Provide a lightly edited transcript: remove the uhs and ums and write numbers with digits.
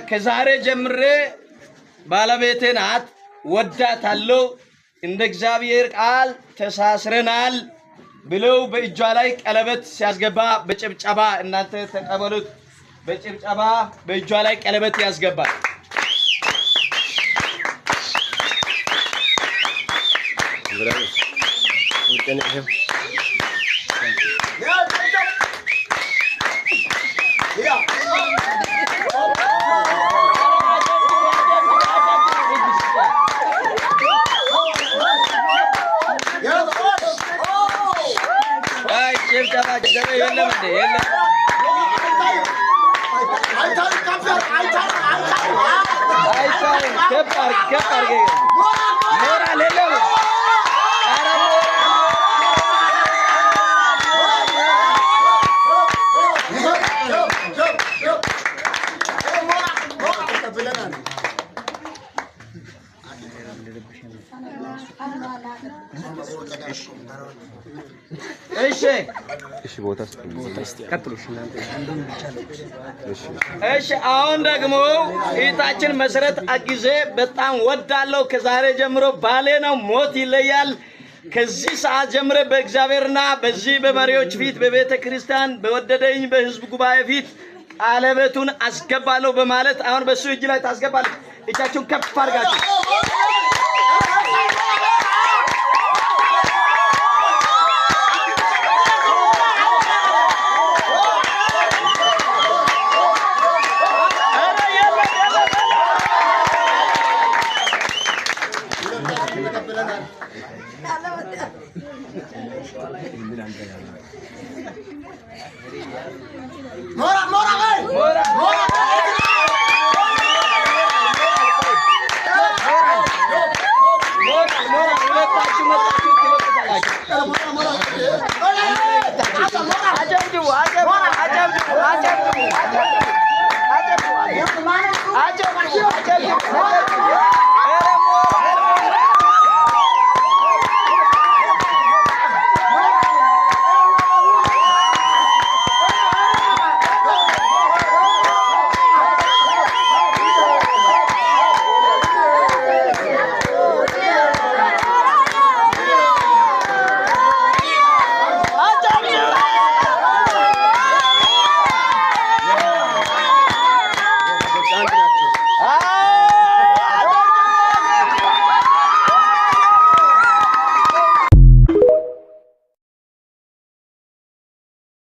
ከዛሬ ጀምሬ ባለቤቴ ናት ወዳታለሁ እንደ እግዚአብሔር ቃል ተሳስረናል ብለው በእጇ ላይ ቀለበት ሲያስገባ በጭብጨባ እናንተ ተቀበሉት በጭብጨባ በእጇ ላይ ቀለበት ያስገባል እሺ አሁን ደግሞ እይታችን መሰረት አግዜ በጣም ወዳለው ከዛሬ ጀምሮ ባሌ ነው ሞት ይለያል ከዚህ ሰዓት ጀምሮ በእግዚአብሔርና በዚህ በመሪዎች ፊት በቤተ ክርስቲያን በወደደኝ በህዝብ ጉባኤ ፊት ቀለበቱን አስገባለሁ በማለት አሁን በሱ እጅ ላይ ታስገባለች እጃችሁን ከፍ አድርጋችሁ